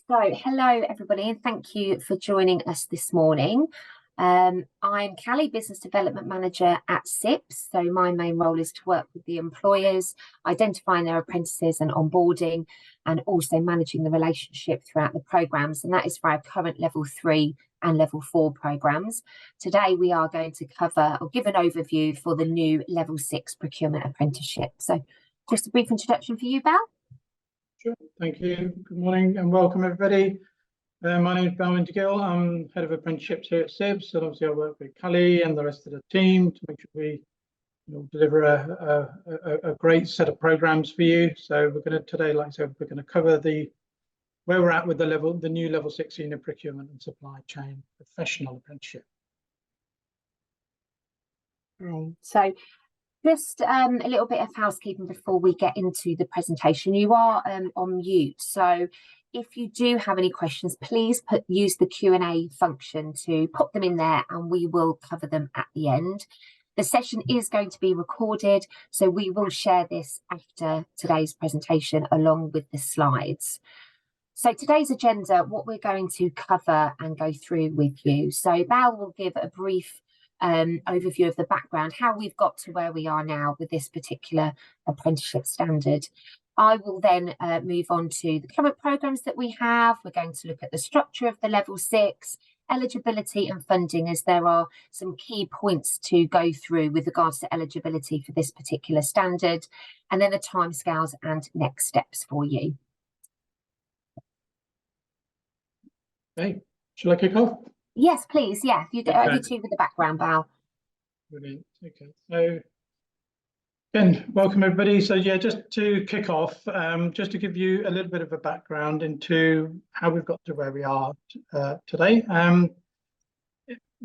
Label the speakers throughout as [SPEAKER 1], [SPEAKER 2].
[SPEAKER 1] So, hello everybody, and thank you for joining us this morning. I'm Cally, Business Development Manager at CIPS. So my main role is to work with the employers, identifying their apprentices and onboarding, and also managing the relationship throughout the programmes. And that is for our current Level 3 and Level 4 programmes. Today we are going to cover or give an overview for the new Level 6 Procurement Apprenticeship. So just a brief introduction for you, Bal.
[SPEAKER 2] Sure, thank you. Good morning and welcome everybody. My name is Balwinder Gill. I'm Head of Apprenticeships here at CIPS, and obviously I work with Cally and the rest of the team to make sure we deliver a great set of programs for you. So we're going to today, like I said, we're going to cover where we're at with the new Level 6 Senior Procurement and Supply Chain Professional Apprenticeship.
[SPEAKER 1] So just a little bit of housekeeping before we get into the presentation. You are on mute, so if you do have any questions, please use the Q&A function to pop them in there and we will cover them at the end. The session is going to be recorded, so we will share this after today's presentation along with the slides. So today's agenda, what we're going to cover and go through with you. So Bal will give a brief overview of the background, how we've got to where we are now with this particular apprenticeship standard. I will then move on to the current programs that we have. We're going to look at the structure of the Level 6, eligibility and funding, as there are some key points to go through with regards to eligibility for this particular standard, and then the timescales and next steps for you.
[SPEAKER 2] Okay, shall I kick off?
[SPEAKER 1] Yes, please. Yeah, you over to with the background, Bal.
[SPEAKER 2] Brilliant. Okay, so again, welcome everybody. So yeah, just to kick off, just to give you a little bit of a background into how we've got to where we are today.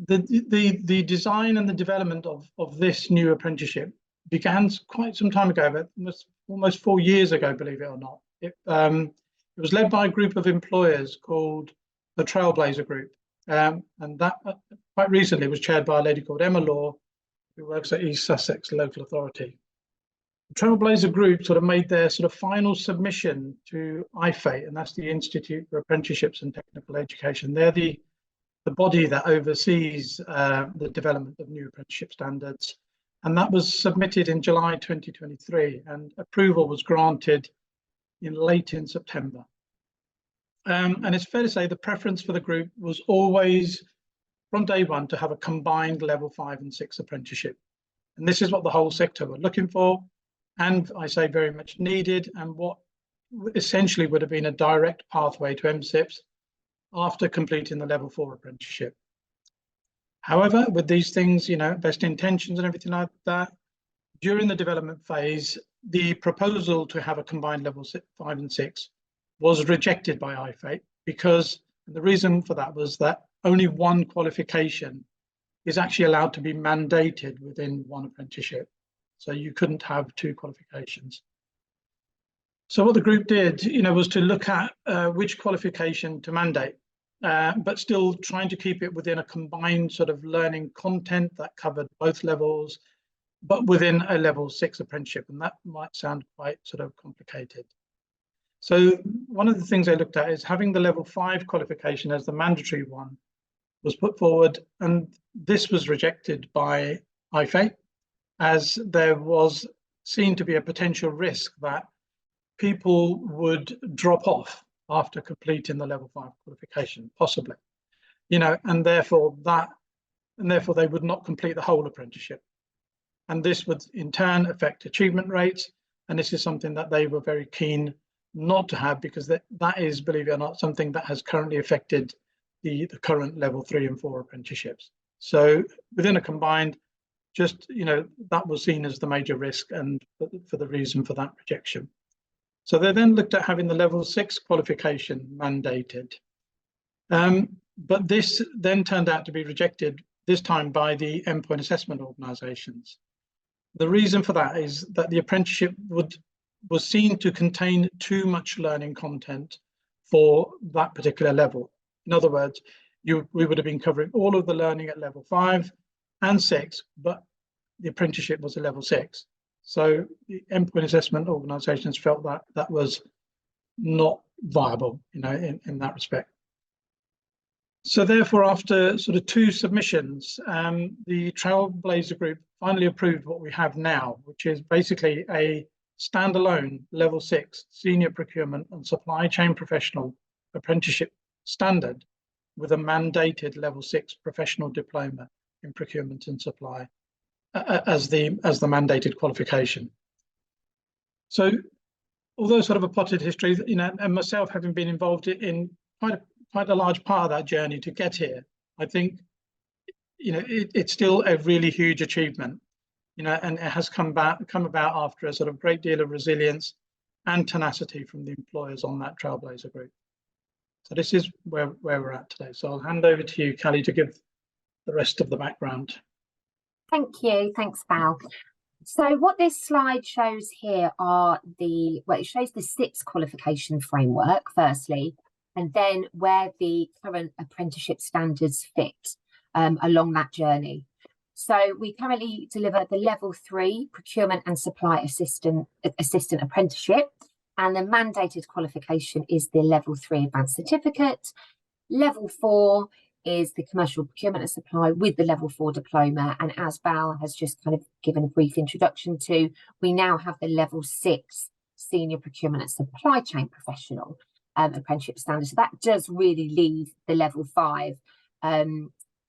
[SPEAKER 2] The design and the development of this new apprenticeship began quite some time ago, but almost 4 years ago, believe it or not. It was led by a group of employers called the Trailblazer Group. And that quite recently was chaired by a lady called Emma Law, who works at East Sussex Local Authority. The Trailblazer Group sort of made their sort of final submission to IFATE, and that's the Institute for Apprenticeships and Technical Education. They're the body that oversees the development of new apprenticeship standards. And that was submitted in July 2023, and approval was granted late in September. And it's fair to say the preference for the group was always, from day one, to have a combined Level 5 and 6 apprenticeship. And this is what the whole sector were looking for, and I say very much needed, and what essentially would have been a direct pathway to MSIPS after completing the Level 4 apprenticeship. However, with these things, best intentions and everything like that, during the development phase, the proposal to have a combined Level 5 and 6 was rejected by IFATE, because the reason for that was that only one qualification is actually allowed to be mandated within one apprenticeship. So you couldn't have two qualifications. So what the group did, was to look at which qualification to mandate, but still trying to keep it within a combined sort of learning content that covered both levels, but within a Level 6 apprenticeship. And that might sound quite sort of complicated. So one of the things they looked at is having the Level 5 qualification as the mandatory one was put forward, and this was rejected by IFATE, as there was seen to be a potential risk that people would drop off after completing the Level 5 qualification, possibly, and therefore they would not complete the whole apprenticeship. And this would in turn affect achievement rates, and this is something that they were very keen not to have, because that is, believe it or not, something that has currently affected the current Level 3 and 4 apprenticeships. So within a combined, that was seen as the major risk, and for the reason for that rejection. So they then looked at having the Level 6 qualification mandated. But this then turned out to be rejected, this time by the endpoint assessment organisations. The reason for that is that the apprenticeship was seen to contain too much learning content for that particular level. In other words, we would have been covering all of the learning at Level 5 and 6, but the apprenticeship was a Level 6. So the endpoint assessment organisations felt that that was not viable, in that respect. So therefore, after sort of 2 submissions, the Trailblazer Group finally approved what we have now, which is basically a standalone level 6 senior procurement and supply chain professional apprenticeship standard with a mandated level 6 professional diploma in procurement and supply as the mandated qualification. So although sort of a potted history, and myself having been involved in quite a large part of that journey to get here, I think, it's still a really huge achievement, and it has come about after a sort of great deal of resilience and tenacity from the employers on that Trailblazer Group. So this is where we're at today. So I'll hand over to you, Cally, to give the rest of the background.
[SPEAKER 1] Thank you. Thanks, Val. So what this slide shows here are it shows the CIPS qualification framework, firstly, and then where the current apprenticeship standards fit along that journey. So we currently deliver the level 3 procurement and supply assistant apprenticeship, and the mandated qualification is the level 3 advanced certificate. Level 4 is the commercial procurement and supply with the level 4 diploma. And as Val has just kind of given a brief introduction to, we now have the level 6 senior procurement and supply chain professional apprenticeship standard. So that does really leave the level 5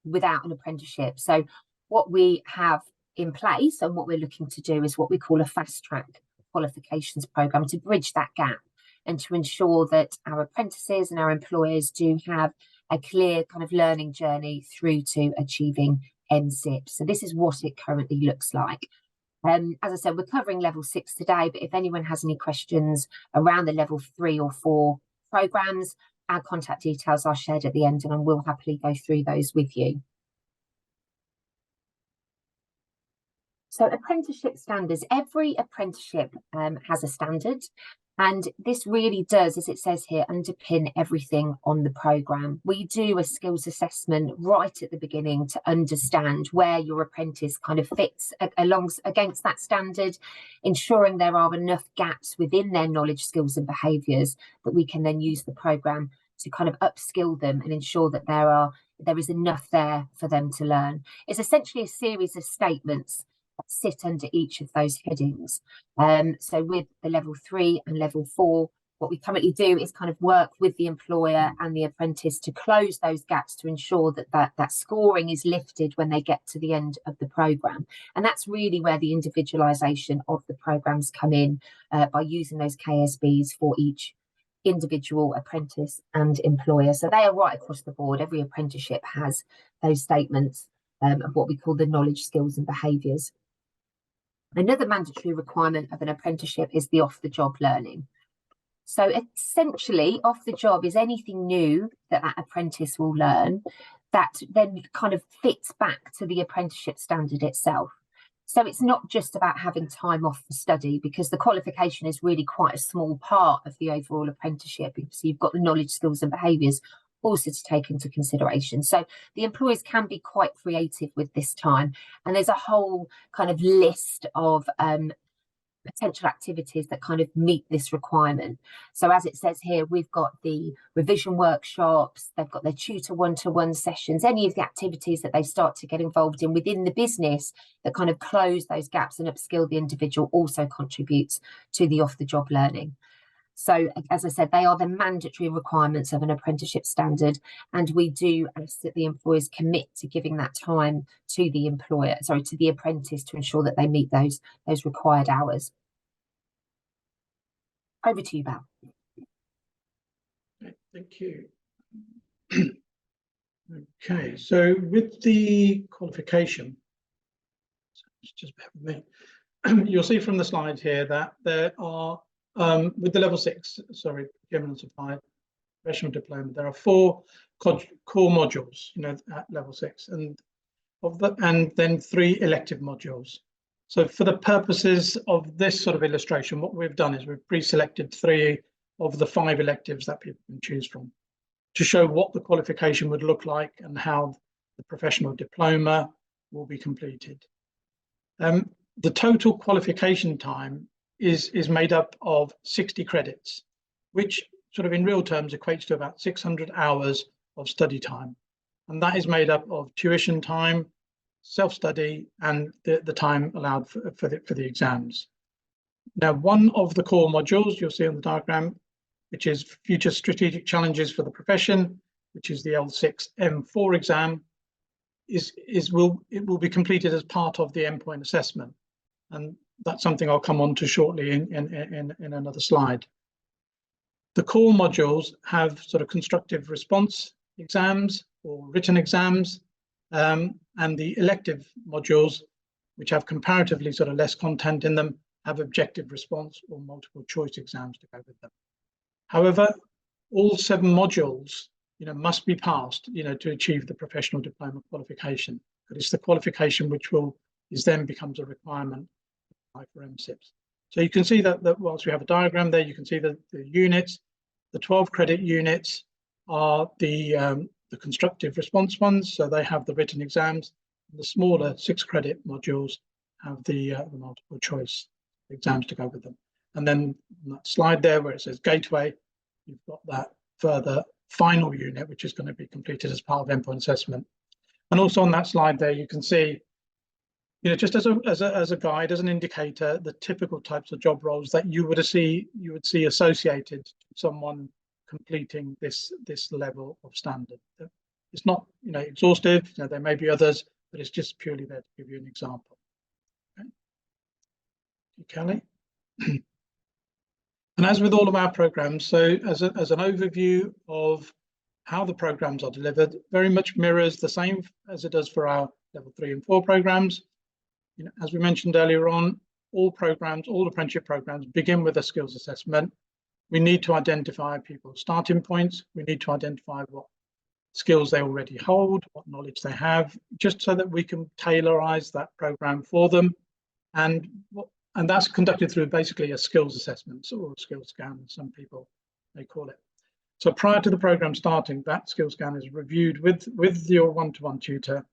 [SPEAKER 1] without an apprenticeship. So what we have in place and what we're looking to do is what we call a fast track qualifications program to bridge that gap and to ensure that our apprentices and our employers do have a clear kind of learning journey through to achieving MCIPS. So this is what it currently looks like. As I said, we're covering level 6 today, but if anyone has any questions around the level 3 or 4 programs, our contact details are shared at the end, and I will happily go through those with you. So apprenticeship standards, every apprenticeship has a standard, and this really does, as it says here, underpin everything on the programme. We do a skills assessment right at the beginning to understand where your apprentice kind of fits against that standard, ensuring there are enough gaps within their knowledge, skills and behaviours that we can then use the programme to kind of upskill them and ensure that there is enough there for them to learn. It's essentially a series of statements sit under each of those headings. So with the level 3 and level 4, what we currently do is kind of work with the employer and the apprentice to close those gaps to ensure that scoring is lifted when they get to the end of the programme. And that's really where the individualisation of the programmes come in, by using those KSBs for each individual apprentice and employer. So they are right across the board. Every apprenticeship has those statements of what we call the knowledge, skills and behaviours. Another mandatory requirement of an apprenticeship is the off-the-job learning. So essentially, off-the-job is anything new that apprentice will learn that then kind of fits back to the apprenticeship standard itself. So it's not just about having time off for study, because the qualification is really quite a small part of the overall apprenticeship. So you've got the knowledge, skills and behaviours also to take into consideration. So the employers can be quite creative with this time, and there's a whole kind of list of potential activities that kind of meet this requirement. So as it says here, we've got the revision workshops, they've got their tutor one-to-one sessions, any of the activities that they start to get involved in within the business that kind of close those gaps and upskill the individual also contributes to the off-the-job learning. So, as I said, they are the mandatory requirements of an apprenticeship standard, and we do ask that the employers commit to giving that time to the to the apprentice to ensure that they meet those required hours. Over to you, Val.
[SPEAKER 2] Thank you. Okay, so with the qualification, just bear with me. You'll see from the slide here that there are with the level 6, procurement and supply professional diploma, there are 4 core modules, at level 6, and then 3 elective modules. So for the purposes of this sort of illustration, what we've done is we've pre-selected 3 of the 5 electives that people can choose from to show what the qualification would look like and how the professional diploma will be completed. The total qualification time is made up of 60 credits. which sort of in real terms equates to about 600 hours of study time. And that is made up of tuition time, self-study, and the time allowed for the exams. Now, one of the core modules you'll see on the diagram, which is Future Strategic Challenges for the Profession, which is the L6 M4 exam, it will be completed as part of the endpoint assessment. And that's something I'll come on to shortly in another slide. The core modules have sort of constructive response exams or written exams, and the elective modules, which have comparatively sort of less content in them, have objective response or multiple choice exams to go with them. However, all 7 modules, must be passed, to achieve the professional diploma qualification. But it's the qualification which then becomes a requirement for MSIPS. So you can see that whilst we have a diagram there, you can see that the units, the 12 credit units are the constructive response ones, so they have the written exams. The smaller 6 credit modules have the multiple choice exams to go with them. And then on that slide there where it says gateway, you've got that further final unit, which is going to be completed as part of endpoint assessment. And also on that slide there, you can see, just as a guide, as an indicator, the typical types of job roles that you would see associated to someone completing this level of standard. It's not exhaustive. There may be others, but it's just purely there to give you an example. Okay. Cally. And as with all of our programs, so as an overview of how the programs are delivered, very much mirrors the same as it does for our level 3 and 4 programs. As we mentioned earlier on, all apprenticeship programs begin with a skills assessment. We need to identify people's starting points. We need to identify what skills they already hold, what knowledge they have, just so that we can tailorize that program for them. And that's conducted through basically a skills assessment or a skills scan, as some people may call it. So prior to the program starting, that skills scan is reviewed with your one-to-one tutor.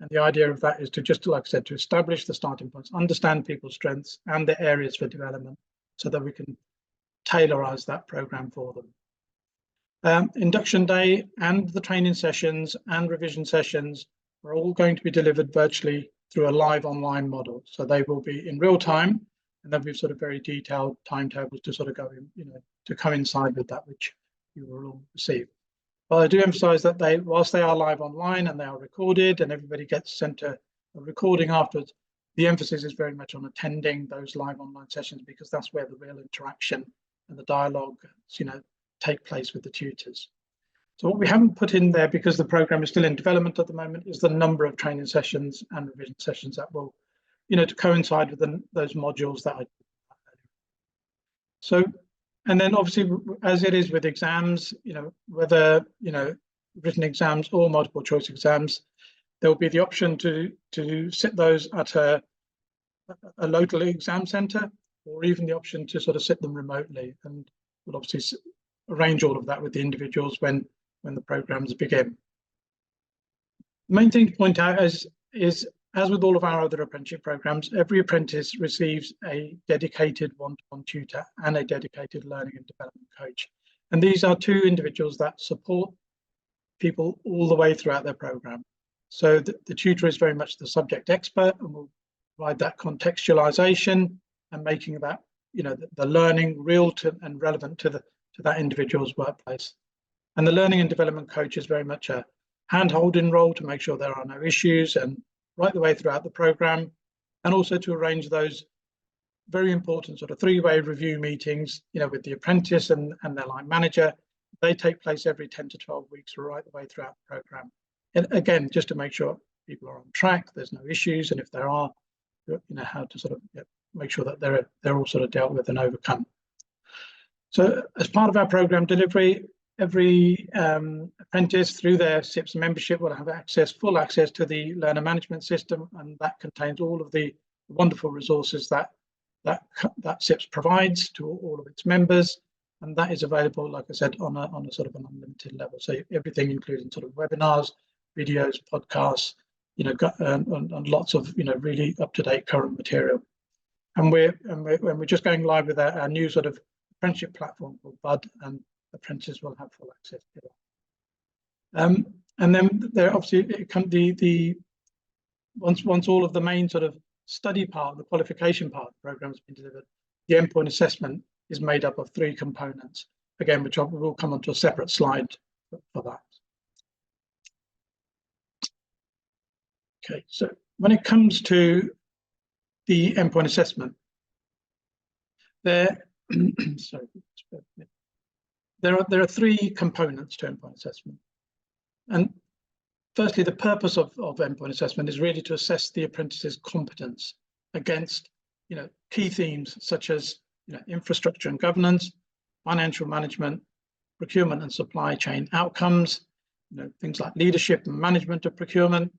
[SPEAKER 2] And the idea of that is to just, like I said, to establish the starting points, understand people's strengths and their areas for development so that we can tailorize that program for them. Induction day and the training sessions and revision sessions are all going to be delivered virtually through a live online model. So they will be in real time, and there'll be sort of very detailed timetables to sort of go in, to coincide with that, which you will all receive. But I do emphasize that whilst they are live online and they are recorded and everybody gets sent a recording afterwards, the emphasis is very much on attending those live online sessions, because that's where the real interaction and the dialogue, take place with the tutors. So what we haven't put in there, because the program is still in development at the moment, is the number of training sessions and revision sessions that will, to coincide with those modules that I did earlier. So, and then obviously, as it is with exams, whether, written exams or multiple choice exams, there will be the option to sit those at a local exam centre, or even the option to sort of sit them remotely. And we'll obviously arrange all of that with the individuals when the programs begin. The main thing to point out is as with all of our other apprenticeship programs, every apprentice receives a dedicated one-to-one tutor and a dedicated learning and development coach. And these are 2 individuals that support people all the way throughout their program. So the tutor is very much the subject expert and will provide that contextualization and making that, the learning real and relevant to that individual's workplace. And the learning and development coach is very much a hand-holding role to make sure there are no issues and right the way throughout the program, and also to arrange those very important sort of 3-way review meetings, with the apprentice and their line manager. They take place every 10 to 12 weeks right the way throughout the program. And again, just to make sure people are on track, there's no issues, and if there are, how to sort of make sure that they're all sort of dealt with and overcome. So as part of our program delivery, every apprentice through their CIPS membership will have full access to the learner management system, and that contains all of the wonderful resources that CIPS provides to all of its members, and that is available, like I said, on a sort of an unlimited level. So everything, including sort of webinars, videos, podcasts, and lots of really up-to-date current material. And we're just going live with our new sort of apprenticeship platform called Bud, and apprentices will have full access to that. And then there obviously it can once all of the main sort of study part, the qualification part of the program has been delivered, the endpoint assessment is made up of 3 components, again, which will come onto a separate slide for that. Okay, so when it comes to the endpoint assessment, there are 3 components to endpoint assessment. And firstly, the purpose of endpoint assessment is really to assess the apprentice's competence against, key themes such as, infrastructure and governance, financial management, procurement and supply chain outcomes, things like leadership and management of procurement,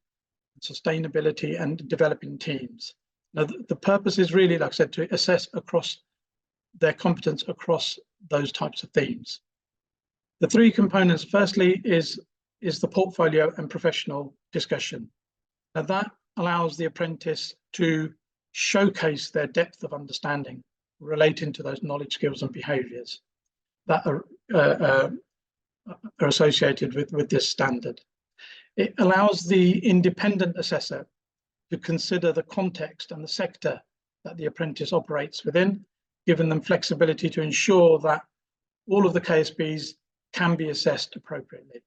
[SPEAKER 2] sustainability and developing teams. Now, the purpose is really, like I said, to assess across their competence across those types of themes. The 3 components, firstly, is the portfolio and professional discussion. Now, that allows the apprentice to showcase their depth of understanding relating to those knowledge, skills and behaviours that are associated with this standard. It allows the independent assessor to consider the context and the sector that the apprentice operates within, giving them flexibility to ensure that all of the KSBs can be assessed appropriately.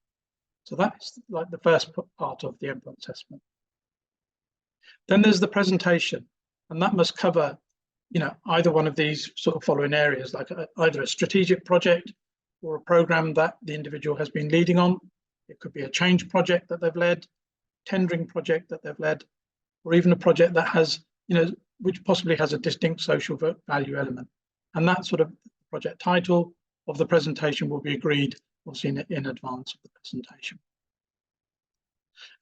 [SPEAKER 2] So that's like the first part of the endpoint assessment. Then there's the presentation, and that must cover, either one of these sort of following areas, like either a strategic project or a program that the individual has been leading on. It could be a change project that they've led, tendering project that they've led, or even a project that has, which possibly has a distinct social value element. And that sort of project title of the presentation will be agreed, obviously, in advance of the presentation.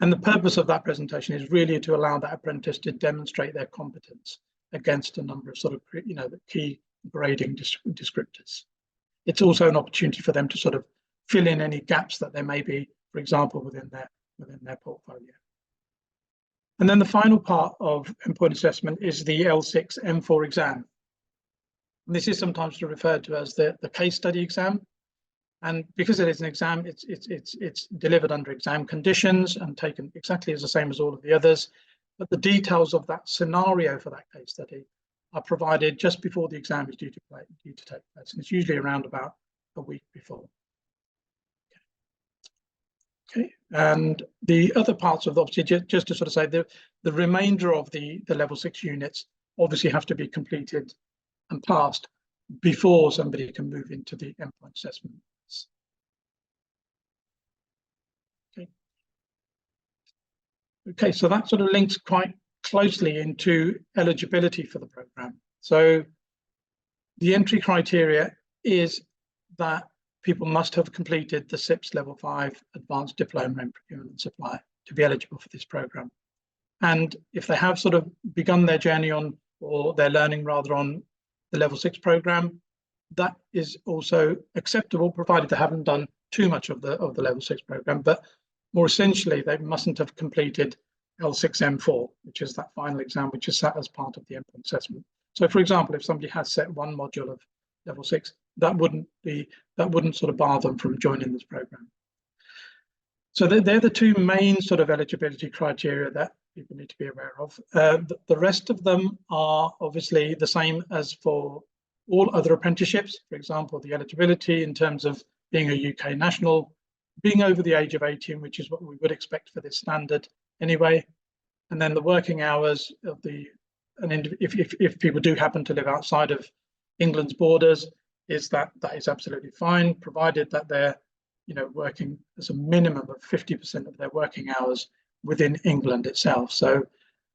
[SPEAKER 2] And the purpose of that presentation is really to allow that apprentice to demonstrate their competence against a number of sort of, the key grading descriptors. It's also an opportunity for them to sort of fill in any gaps that there may be, for example, within their portfolio. And then the final part of endpoint assessment is the L6 M4 exam. And this is sometimes referred to as the case study exam. And because it is an exam, it's delivered under exam conditions and taken exactly as the same as all of the others. But the details of that scenario for that case study are provided just before the exam is due to take place. And it's usually around about a week before. Okay, and the other parts of the, obviously, just to sort of say, the remainder of the level 6 units obviously have to be completed and passed before somebody can move into the endpoint assessment. Okay, so that sort of links quite closely into eligibility for the program. So the entry criteria is that people must have completed the CIPS Level 5 Advanced Diploma in Procurement and Supply to be eligible for this program. And if they have sort of begun their journey on, or their learning rather, on the Level 6 program, that is also acceptable, provided they haven't done too much of the Level 6 program. But more essentially, they mustn't have completed L6 M4, which is that final exam, which is sat as part of the endpoint assessment. So, for example, if somebody has set one module of Level 6, that wouldn't sort of bar them from joining this program. So they're the 2 main sort of eligibility criteria that people need to be aware of. The rest of them are obviously the same as for all other apprenticeships. For example, the eligibility in terms of being a UK national, being over the age of 18, which is what we would expect for this standard anyway, and then the working hours of if people do happen to live outside of England's borders, that is absolutely fine, provided that they're working as a minimum of 50% of their working hours within England itself. So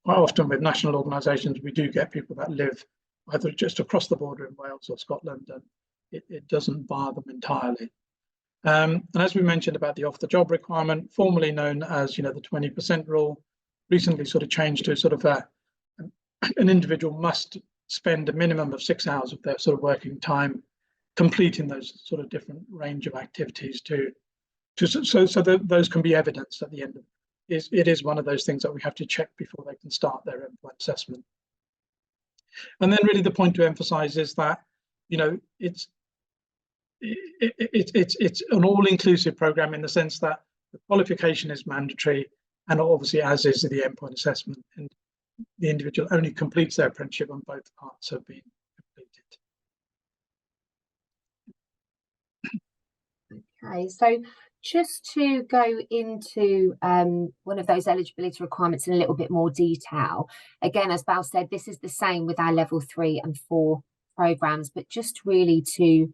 [SPEAKER 2] quite often with national organisations, we do get people that live either just across the border in Wales or Scotland, and it doesn't bar them entirely. And as we mentioned about the off-the-job requirement, formerly known as the 20% rule, recently sort of changed to sort of an individual must spend a minimum of 6 hours of their sort of working time completing those sort of different range of activities so that those can be evidenced at the end of it. It is one of those things that we have to check before they can start their endpoint assessment. And then really the point to emphasize is that it's it's an all-inclusive program in the sense that the qualification is mandatory, and obviously as is the endpoint assessment, and the individual only completes their apprenticeship when both parts have been completed.
[SPEAKER 1] Okay, so just to go into one of those eligibility requirements in a little bit more detail, again, as Bal said, this is the same with our level 3 and 4 programs, but just really to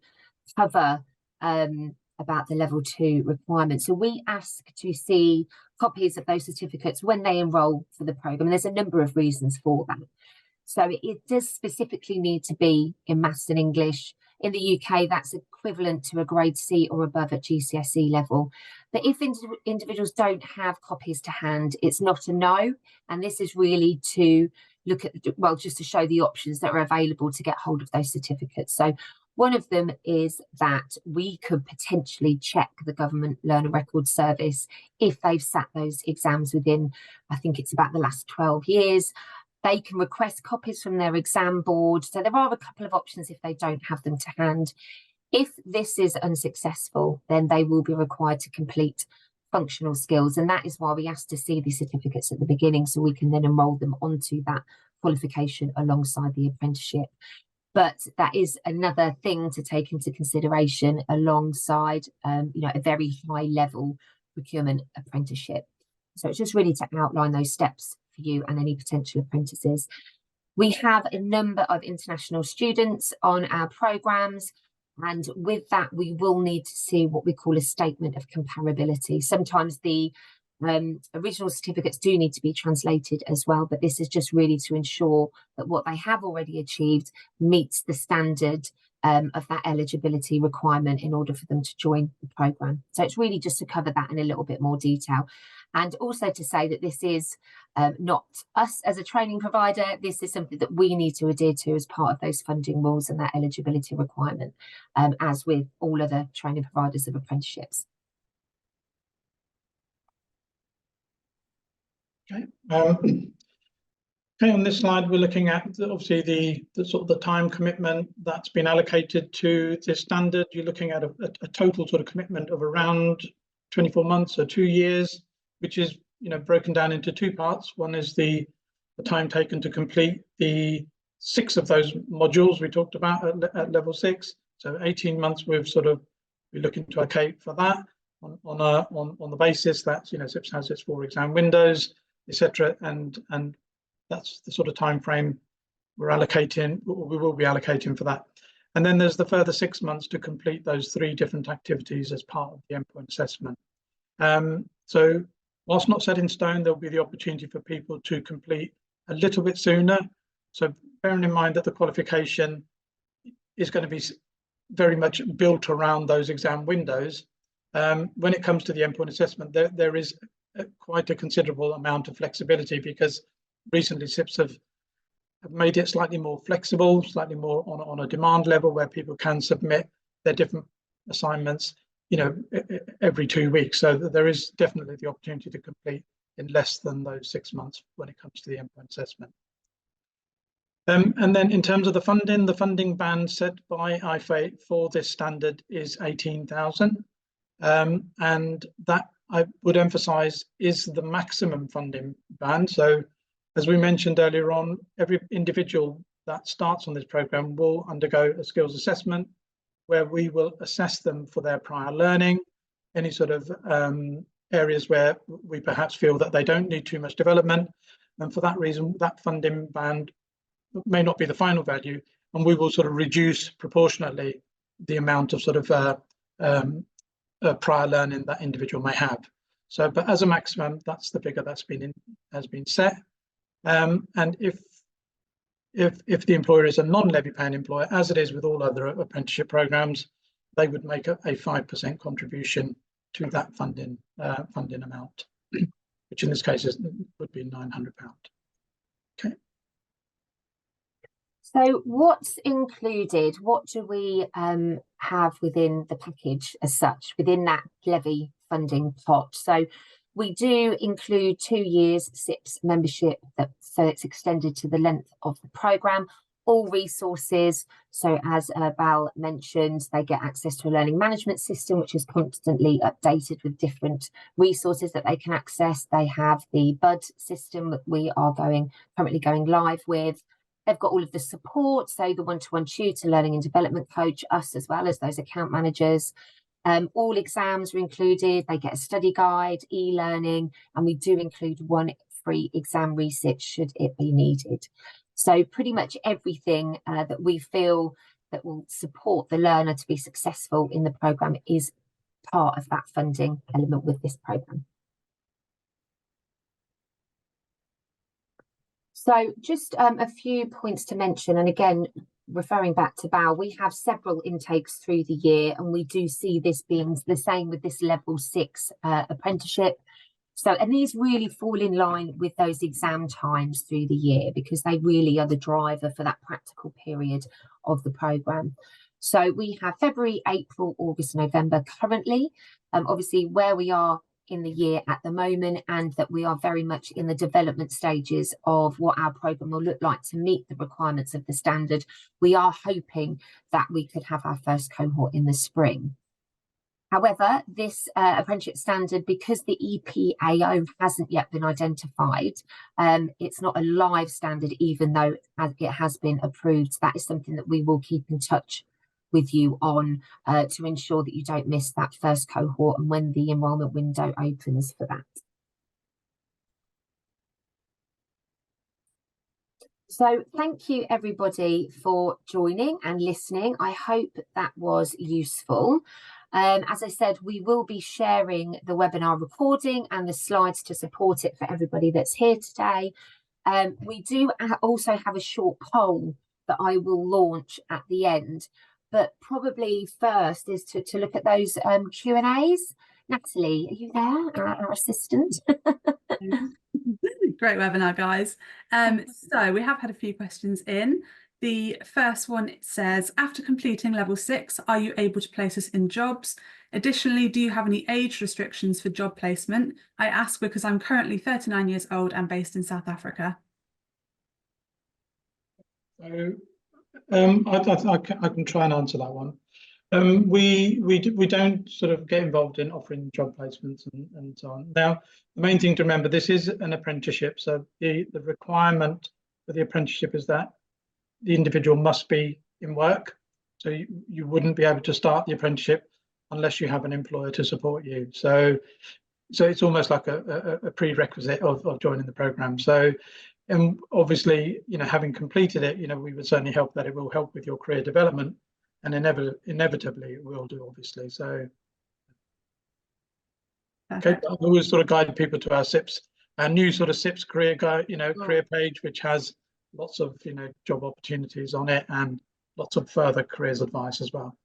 [SPEAKER 1] cover about the level 2 requirements. So we ask to see copies of those certificates when they enroll for the program, and there's a number of reasons for that. So it does specifically need to be in maths and English. In the UK, that's equivalent to a grade C or above at GCSE level. But if individuals don't have copies to hand, it's not a no. And this is really to look at, well, just to show the options that are available to get hold of those certificates. So one of them is that we could potentially check the Government Learner Record Service if they've sat those exams within, I think it's about the last 12 years. They can request copies from their exam board. So there are a couple of options if they don't have them to hand. If this is unsuccessful, then they will be required to complete functional skills. And that is why we ask to see the certificates at the beginning, so we can then enrol them onto that qualification alongside the apprenticeship. But that is another thing to take into consideration alongside, a very high level procurement apprenticeship. So it's just really to outline those steps for you and any potential apprentices. We have a number of international students on our programs, and with that we will need to see what we call a statement of comparability. Sometimes the original certificates do need to be translated as well, but this is just really to ensure that what they have already achieved meets the standard of that eligibility requirement in order for them to join the programme. So it's really just to cover that in a little bit more detail. And also to say that this is not us as a training provider, this is something that we need to adhere to as part of those funding rules and that eligibility requirement, as with all other training providers of apprenticeships.
[SPEAKER 2] Okay. Okay, on this slide, we're looking at obviously the sort of the time commitment that's been allocated to this standard. You're looking at a total sort of commitment of around 24 months or 2 years, which is broken down into two parts. One is the time taken to complete the 6 of those modules we talked about at level 6. So 18 months we're looking to allocate for that on the basis that CIPS has its 4 exam windows, etc. And that's the sort of time frame we will be allocating for that. And then there's the further 6 months to complete those 3 different activities as part of the endpoint assessment. So whilst not set in stone, there'll be the opportunity for people to complete a little bit sooner. So bearing in mind that the qualification is going to be very much built around those exam windows, when it comes to the endpoint assessment, there is quite a considerable amount of flexibility, because recently CIPS have made it slightly more flexible, slightly more on a demand level, where people can submit their different assignments every 2 weeks. So there is definitely the opportunity to complete in less than those 6 months when it comes to the endpoint assessment. And then in terms of the funding band set by IFA for this standard is 18,000. And that, I would emphasize, is the maximum funding band. So as we mentioned earlier on, every individual that starts on this program will undergo a skills assessment, where we will assess them for their prior learning, any sort of areas where we perhaps feel that they don't need too much development. And for that reason, that funding band may not be the final value, and we will sort of reduce proportionately the amount of sort of prior learning that individual may have. So, but as a maximum, that's the figure has been set. And if the employer is a non-levy paying employer, as it is with all other apprenticeship programs, they would make a 5% contribution to that funding amount, which in this case would be £900. Okay.
[SPEAKER 1] So what's included? What do we have within the package as such, within that levy funding pot? So we do include 2 years CIPS membership, so it's extended to the length of the programme. all resources. So as Bal mentioned, they get access to a learning management system, which is constantly updated with different resources that they can access. They have the BUD system that we are currently going live with. They've got all of the support, so the one-to-one tutor, learning and development coach, us as well as those account managers. All exams are included. They get a study guide, e-learning, and we do include one free exam resit should it be needed. So pretty much everything that we feel that will support the learner to be successful in the programme is part of that funding element with this programme. So just a few points to mention, and again, referring back to Bal, we have several intakes through the year, and we do see this being the same with this level 6 apprenticeship. So, and these really fall in line with those exam times through the year, because they really are the driver for that practical period of the programme. So we have February, April, August, November currently. Obviously, where we are in the year at the moment, and that we are very much in the development stages of what our programme will look like to meet the requirements of the standard, we are hoping that we could have our first cohort in the spring. However, this apprenticeship standard, because the EPAO hasn't yet been identified, it's not a live standard, even though it has been approved. That is something that we will keep in touch with you on to ensure that you don't miss that first cohort and when the enrolment window opens for that. So thank you everybody for joining and listening. I hope that was useful. As I said, we will be sharing the webinar recording and the slides to support it for everybody that's here today. We do also have a short poll that I will launch at the end, but probably first is to look at those Q&As. Natalie, are you there, our assistant?
[SPEAKER 3] Great webinar, guys. So we have had a few questions in. The first one, it says, after completing level 6, are you able to place us in jobs? Additionally, do you have any age restrictions for job placement? I ask because I'm currently 39 years old and based in South Africa.
[SPEAKER 2] So I can try and answer that one. We don't sort of get involved in offering job placements and so on. Now, the main thing to remember, this is an apprenticeship, so the requirement for the apprenticeship is that the individual must be in work. So you wouldn't be able to start the apprenticeship unless you have an employer to support you. So it's almost like a prerequisite of joining the program. So, and obviously, you know, having completed it, you know, we would certainly help that it will help with your career development, and inevitably it will do, obviously. So, okay, I always sort of guide people to our CIPS, our new sort of CIPS career guide, you know, career page, which has lots of, you know, job opportunities on it and lots of further careers advice as well.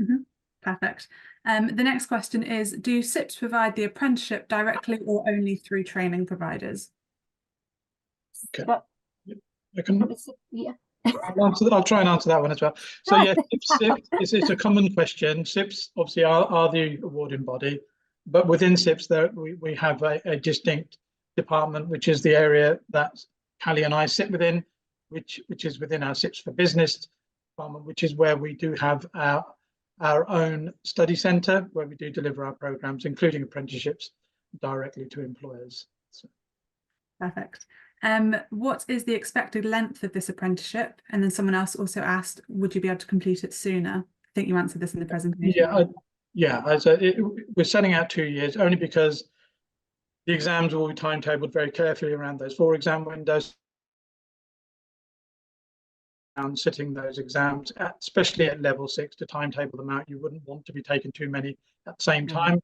[SPEAKER 3] Mm-hmm. Perfect. The next question is, do CIPS provide the apprenticeship directly or only through training providers?
[SPEAKER 2] Okay. I can,
[SPEAKER 1] yeah.
[SPEAKER 2] I'll try and answer that one as well. So yeah, CIPS, it's a common question. CIPS obviously are the awarding body, but within CIPS we have a distinct department, which is the area that Cally and I sit within, which is within our CIPS for Business department, which is where we do have our own study centre, where we do deliver our programmes, including apprenticeships, directly to employers. So.
[SPEAKER 3] Perfect. What is the expected length of this apprenticeship? And then someone else also asked, would you be able to complete it sooner? I think you answered this in the presentation.
[SPEAKER 2] We're setting out 2 years only because the exams will be timetabled very carefully around those 4 exam windows. And sitting those exams, especially at level 6, to timetable them out, you wouldn't want to be taking too many at the same time.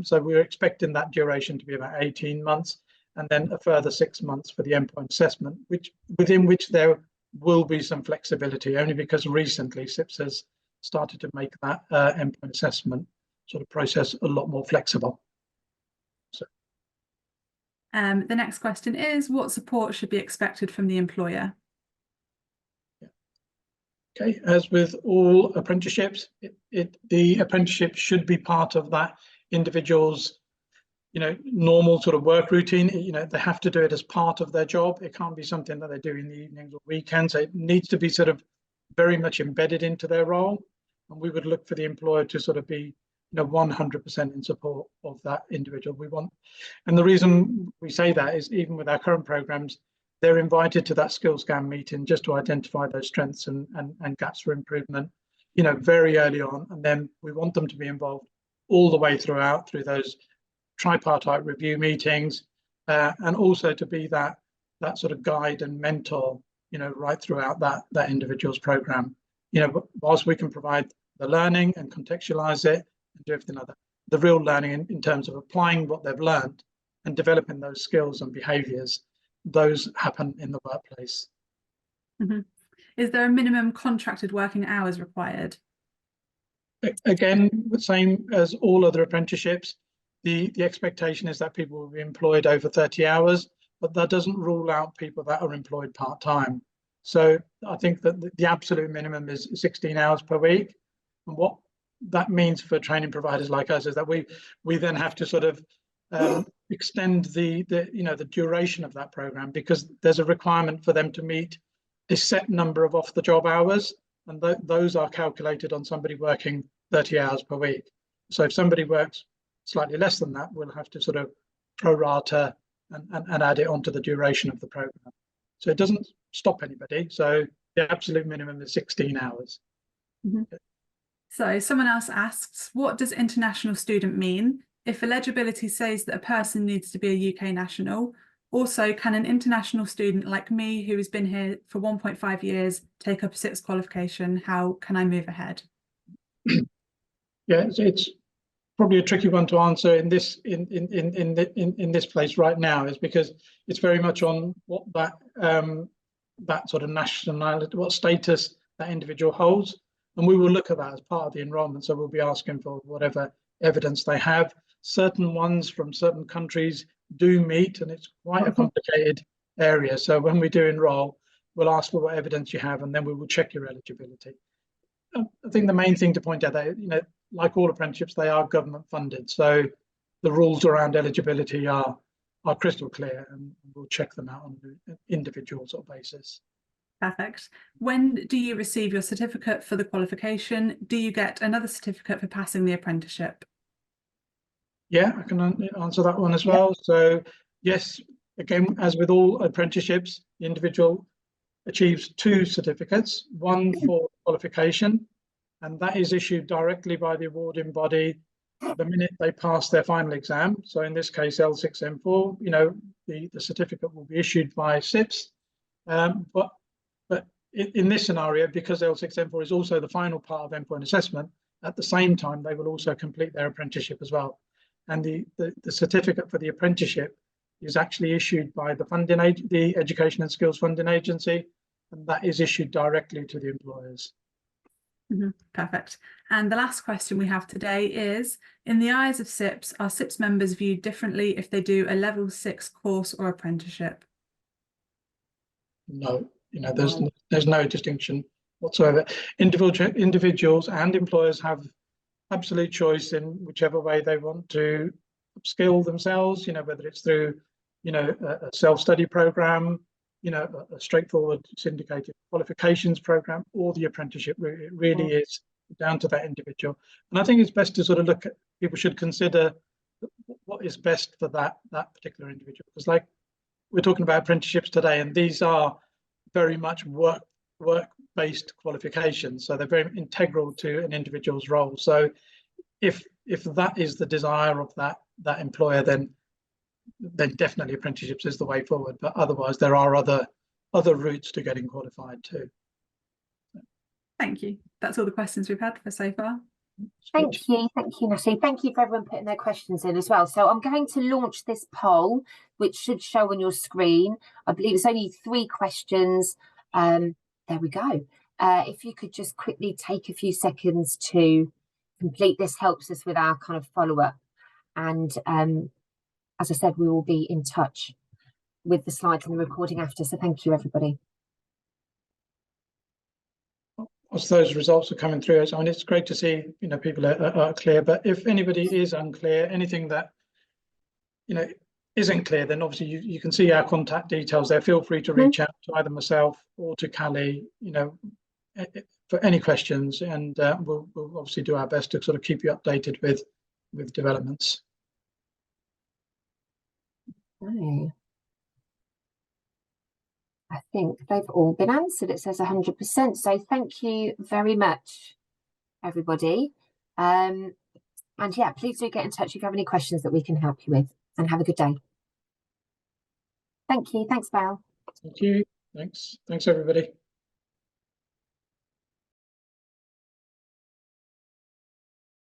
[SPEAKER 2] So we're expecting that duration to be about 18 months, and then a further 6 months for the endpoint assessment, within which there will be some flexibility, only because recently CIPS has started to make that endpoint assessment sort of process a lot more flexible. So.
[SPEAKER 3] The next question is, what support should be expected from the employer?
[SPEAKER 2] Okay, as with all apprenticeships, the apprenticeship should be part of that individual's, normal sort of work routine. They have to do it as part of their job. It can't be something that they do in the evenings or weekends. So it needs to be sort of very much embedded into their role. And we would look for the employer to sort of be 100% in support of that individual. And the reason we say that is even with our current programs, they're invited to that skill scan meeting just to identify those strengths and gaps for improvement, very early on. And then we want them to be involved all the way through those tripartite review meetings, and also to be that sort of guide and mentor, right throughout that individual's program. Whilst we can provide the learning and contextualize it and do everything like that, the real learning in terms of applying what they've learned and developing those skills and behaviours, those happen in the workplace.
[SPEAKER 3] Mm-hmm. Is there a minimum contracted working hours required?
[SPEAKER 2] Again, the same as all other apprenticeships, the expectation is that people will be employed over 30 hours, but that doesn't rule out people that are employed part-time. So I think that the absolute minimum is 16 hours per week. And what that means for training providers like us is that we then have to sort of extend the duration of that program, because there's a requirement for them to meet a set number of off-the-job hours, and those are calculated on somebody working 30 hours per week. So if somebody works slightly less than that, we'll have to sort of prorata and add it onto the duration of the program. So it doesn't stop anybody. So the absolute minimum is 16 hours.
[SPEAKER 3] Mm-hmm. So someone else asks, what does international student mean? If eligibility says that a person needs to be a UK national, also can an international student like me, who has been here for 1.5 years, take up a CIPS qualification? How can I move ahead?
[SPEAKER 2] Yeah, it's probably a tricky one to answer in this place right now, is because it's very much on what that sort of nationality, what status that individual holds, and we will look at that as part of the enrolment. So we'll be asking for whatever evidence they have. Certain ones from certain countries do meet, and it's quite a complicated area. So when we do enroll, we'll ask for what evidence you have, and then we will check your eligibility. I think the main thing to point out that, like all apprenticeships, they are government funded. So the rules around eligibility are crystal clear, and we'll check them out on an individual sort of basis.
[SPEAKER 3] Perfect. When do you receive your certificate for the qualification? Do you get another certificate for passing the apprenticeship?
[SPEAKER 2] Yeah, I can answer that one as well. So yes, again, as with all apprenticeships, the individual achieves 2 certificates, one for qualification, and that is issued directly by the awarding body the minute they pass their final exam. So in this case, L6 M4, the certificate will be issued by CIPS. But in this scenario, because L6 M4 is also the final part of endpoint assessment, at the same time, they will also complete their apprenticeship as well. And the certificate for the apprenticeship is actually issued by the Education and Skills Funding Agency, and that is issued directly to the employers.
[SPEAKER 3] Mm-hmm. Perfect. And the last question we have today is, in the eyes of CIPS, are CIPS members viewed differently if they do a level 6 course or apprenticeship?
[SPEAKER 2] No, there's no distinction whatsoever. Individuals and employers have absolute choice in whichever way they want to upskill themselves, whether it's through, a self-study program, a straightforward syndicated qualifications program, or the apprenticeship. It really is down to that individual. And I think it's best to sort of look at, people should consider what is best for that particular individual. Because like we're talking about apprenticeships today, and these are very much work-based qualifications. So they're very integral to an individual's role. So if that is the desire of that employer, then definitely apprenticeships is the way forward. But otherwise, there are other routes to getting qualified too.
[SPEAKER 3] Thank you. That's all the questions we've had for so far.
[SPEAKER 1] Thank you, Natalie. Thank you for everyone putting their questions in as well. So I'm going to launch this poll, which should show on your screen. I believe it's only 3 questions. There we go. If you could just quickly take a few seconds to complete this, helps us with our kind of follow-up. And as I said, we will be in touch with the slides and the recording after. So thank you, everybody.
[SPEAKER 2] As those results are coming through, I mean, it's great to see, people are clear. But if anybody is unclear, anything that isn't clear, then obviously you can see our contact details there. Feel free to reach out to either myself or to Cally, for any questions, and we'll obviously do our best to sort of keep you updated with developments.
[SPEAKER 1] Oh. I think they've all been answered. It says 100%. So thank you very much, everybody. And yeah, please do get in touch if you have any questions that we can help you with, and have a good day. Thank you. Thanks, Val.
[SPEAKER 2] Thank you. Thanks, everybody.